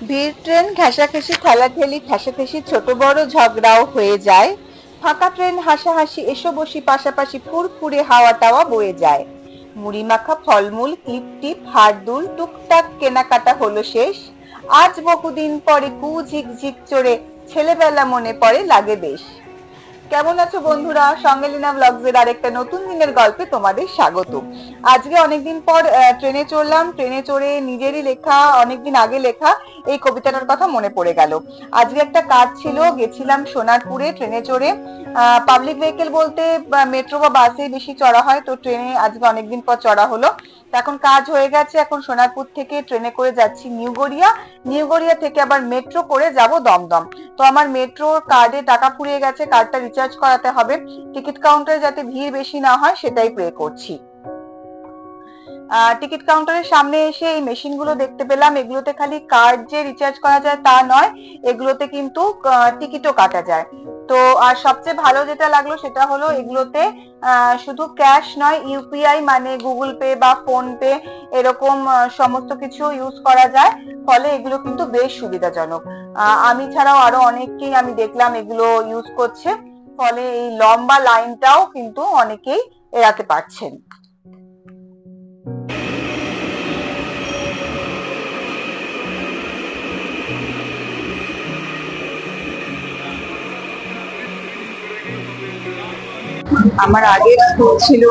ভিড় ট্রেন, ঘেঁষাঘেঁষি, ঠেলাঠেলি, ঠেসাঠেসি, ছোট বড় ঝগড়াও হয়ে যায়। ফাঁকা ট্রেন, হাসাহাসি, এসো বসি পাশাপাশি, ফুরফুরে হাওয়া টাওয়া বয়ে যায়। মুড়ি মাখা, ফলমূল, ক্লিপ টিপ, হাড়দুল, টুকটাক কেনাকাটা হলো শেষ। আজ বহুদিন পরে ঝিক চড়ে ছেলেবেলা মনে পড়ে, লাগে বেশ। কেমন আছো বন্ধুরা? সঙ্গেলিনা ব্লগসের আরেকটা নতুন দিনের গল্পে তোমাদের স্বাগত। আজকে অনেকদিন পর ট্রেনে চড়লাম। ট্রেনে চড়ে নিজেরই লেখা, অনেকদিন আগে লেখা এই কবিতাটার কথা মনে পড়ে গেল। আজকে একটা কাজ ছিল, গেছিলাম সোনারপুরে ট্রেনে চড়ে। পাবলিক ভেহিকেল বলতে মেট্রো বা বাসে বেশি চড়া হয়, তো ট্রেনে আজকে অনেকদিন পর চড়া হলো। এখন কাজ হয়ে গেছে, এখন সোনারপুর থেকে ট্রেনে করে যাচ্ছি নিউ গড়িয়া। নিউ গড়িয়া থেকে আবার মেট্রো করে যাব দমদম। তো আমার মেট্রোর কার্ডে টাকা ফুরিয়ে গেছে, কার্ডটা রিচার্জ করাতে হবে। টিকিট কাউন্টারে যাতে ভিড় বেশি না হয় সেটাই প্রে করছি। টিকিট কাউন্টারের সামনে এসে এই মেশিন গুলো দেখতে পেলাম। এগুলোতে খালি কার্ড যে রিচার্জ করা যায় তা নয়, এগুলোতে কিন্তু টিকিটও কাটা যায়। তো আর সবচেয়ে ভালো যেটা লাগলো সেটা হলো এগুলোতে শুধু ক্যাশ নয়, ইউপিআই মানে গুগল পে বা ফোন পে এরকম সমস্ত কিছু ইউজ করা যায়। ফলে এগুলো কিন্তু বেশ সুবিধাজনক। আমি ছাড়াও আরো অনেককেই আমি দেখলাম এগুলো ইউজ করছে। ফলে এই লম্বা লাইনটাও কিন্তু অনেকেই এড়াতে পারছেন। আমার আগের স্কুল ছিল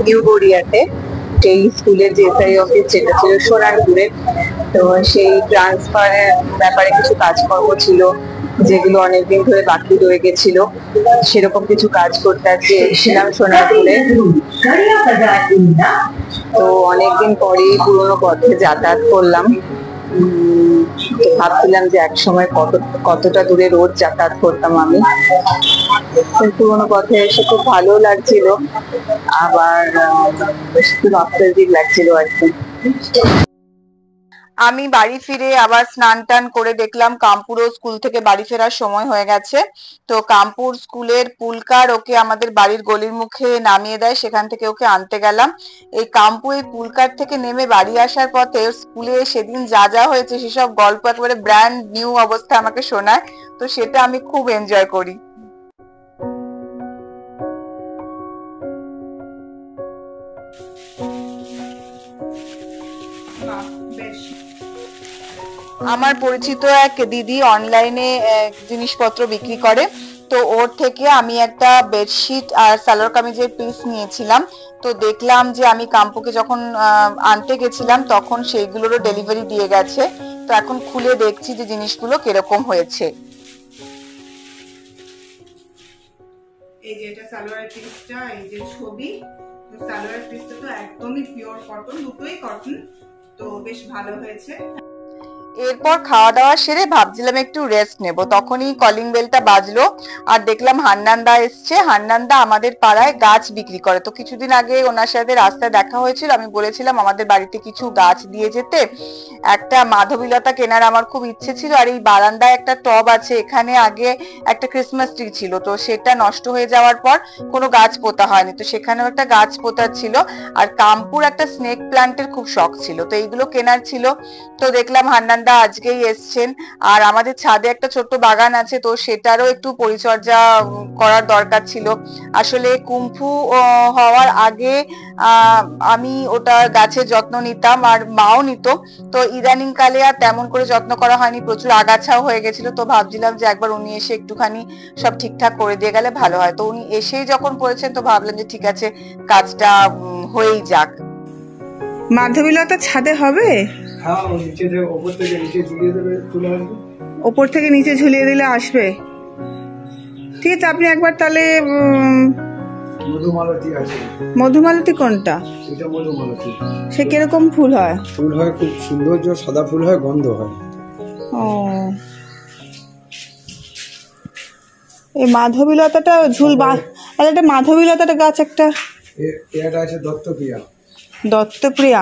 নিউ গড়িয়াতে। সেই স্কুলের যে এসআই অফিস যেটা ছিল সোনারপুরে, তো সেই ট্রান্সফারের ব্যাপারে কিছু কাজকর্ম ছিল যেগুলো অনেকদিন ধরে বাকি রয়ে গেছিল। সেরকম কিছু কাজ করতে আজকে এসেছিলাম সোনারপুরে। তো অনেকদিন পরেই পুরোনো পথে যাতায়াত করলাম। ভাবছিলাম যে এক সময় কতটা দূরে রোজ যাতায়াত করতাম আমি। পুরোনো পথে এসে খুব ভালো লাগছিল, আবার একটু নস্টালজিক লাগছিল আর কি। আমি বাড়ি ফিরে আবার স্নান টান করে দেখলাম কামপুরও স্কুল থেকে বাড়ি ফেরার সময় হয়ে গেছে। তো কামপুর স্কুলের পুলকার ওকে আমাদের বাড়ির গলির মুখে নামিয়ে দেয়, সেখান থেকে ওকে আনতে গেলাম। এই কামপুর এই পুলকার থেকে নেমে বাড়ি আসার পথে স্কুলে সেদিন যা যা হয়েছে সেসব গল্প একেবারে ব্র্যান্ড নিউ অবস্থায় আমাকে শোনায়। তো সেটা আমি খুব এনজয় করি। আমার পরিচিত এক দিদি অনলাইনে জিনিসপত্র বিক্রি করে। তো ওর থেকে আমি একটা বেডশিট আর সালোয়ার কামিজের পিস নিয়েছিলাম। তো দেখলাম যে আমি কাম্পুকে যখন আনতে গেছিলাম তখন সেইগুলোরও ডেলিভারি দিয়ে গেছে। তো এখন খুলে দেখছি যে জিনিসগুলো কিরকম হয়েছে। এই যে এটা সালোয়ারের পিসটা, এই যে ছবি। তো সালোয়ারের পিসটা তো একদমই পিওর কটন, দুটোই কটন। তো বেশ ভালো হয়েছে। এরপর খাওয়া দাওয়া সেরে ভাবছিলাম একটু রেস্ট নেব, তখনই কলিং বেলটা বাজলো আর দেখলাম হান্নানদা এসছে। হান্নানদা আমাদের পাড়ায় গাছ বিক্রি করে। তো কিছুদিন আগে ওনার সাথে রাস্তায় দেখা হয়েছিল, আমি বলেছিলাম আমাদের বাড়িতে কিছু গাছ দিয়ে যেতে। একটা মাধবীলতা কেনার আমার খুব ইচ্ছে ছিল, আর এই বারান্দায় একটা টব আছে, এখানে আগে একটা ক্রিসমাস ট্রি ছিল, তো সেটা নষ্ট হয়ে যাওয়ার পর কোনো গাছ পোতা হয়নি, তো সেখানেও একটা গাছ পোতার ছিল। আর কামপুর একটা স্নেক প্লান্টের খুব শখ ছিল, তো এইগুলো কেনার ছিল। তো দেখলাম হান্নানদা আজকেই এসছেন। আর আমাদের ছাদে একটা ছোট্ট বাগান আছে, তো সেটারও একটু পরিচর্যা করার দরকার ছিল। আসলে কুম্ফু হওয়ার আগে আমি ওটা গাছের যত্ন নিতাম আর মাও নিত। তো ইদানিং কালে আর তেমন করে যত্ন করা হয়নি, প্রচুর আগাছাও হয়ে গেছিল। তো ভাবছিলাম যে একবার উনি এসে একটুখানি সব ঠিকঠাক করে দিয়ে গেলে ভালো হয়। তো উনি এসেই যখন পড়েছেন তো ভাবলাম যে ঠিক আছে, কাজটা হয়েই যাক। মাধবীলতা ছাদে হবে? হ্যাঁ, নিচে থেকে ওপর থেকে নিচে ঝুলিয়ে দেবে, চলে আসবে। ওপর থেকে নিচে ঝুলিয়ে দিলে আসবে? ঠিক আছে, আপনি একবার তাহলে মধুমালতী আছে। মধুমালতী কোনটা? এটা মধুমালতী। সে কিরকম ফুল হয়? ফুল হয় খুব সৌন্দর্য, সাদা ফুল হয়, গন্ধ হয়। ও, এই মাধবীলতাটা একটা মাধবীলতাটা গাছ একটা। এটা আছে দত্তপ্রিয়া। দত্তপ্রিয়া,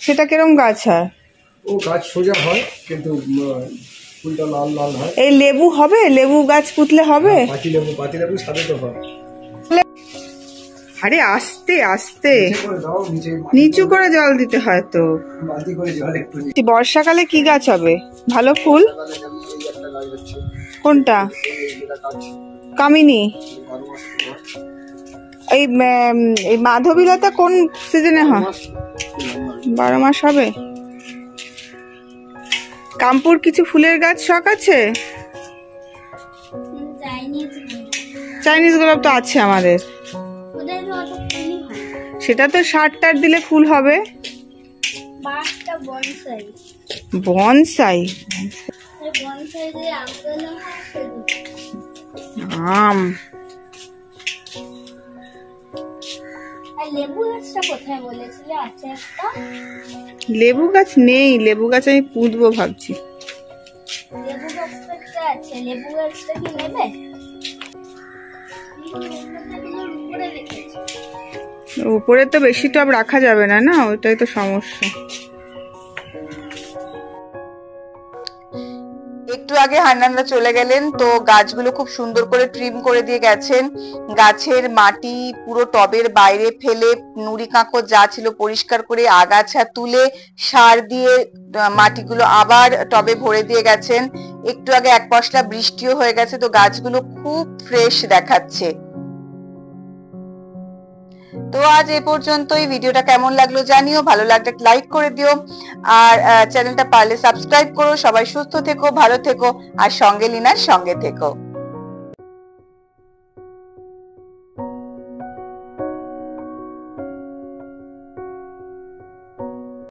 সেটা কিরকম গাছ হয়? ও গাছ সোজা হয় কিন্তু ফুলটা লাল লাল হয়। এই লেবু হবে? লেবু গাছ পুতলে হবে? পাতি লেবু সাদা তো হয়। আরে আস্তে আস্তে নিচু করে জল দিতে হয় তো। বর্ষাকালে কি গাছ হবে ভালো ফুল? কোনটা? কামিনী। এই মাধবীলতা কোন সিজনে হয়? 12 মাস হবে। কামপুর কিছু ফুলের গাছ শখ আছে? চাইনিজ গোলাপ তো আছে আমাদের। সেটা তো 60 দিলে ফুল হবে। বনসাই আম। লেবু গাছ নেই, লেবু গাছ আমি পুঁতবো ভাবছি। উপরে তো বেশি টব রাখা যাবে না, না ওইটাই তো সমস্যা। একটু আগে হান্নানদা চলে গেলেন, তো গাছগুলো খুব সুন্দর করে ট্রিম করে দিয়ে গেছেন। গাছের মাটি পুরো টবের বাইরে ফেলে নুড়ি কাঁকড় যা ছিল পরিষ্কার করে আগাছা তুলে সার দিয়ে মাটিগুলো আবার টবে ভরে দিয়ে গেছেন। একটু আগে এক পশলা বৃষ্টিও হয়ে গেছে, তো গাছগুলো খুব ফ্রেশ দেখাচ্ছে। তো আজ এই পর্যন্তই। ভিডিওটা কেমন লাগলো জানিও, ভালো লাগলে লাইক করে দিও, আর চ্যানেলটা পারলে সাবস্ক্রাইব করো। সবাই সুস্থ থেকো, ভালো থেকো, আর সঙ্গে লিনার সঙ্গে থেকো।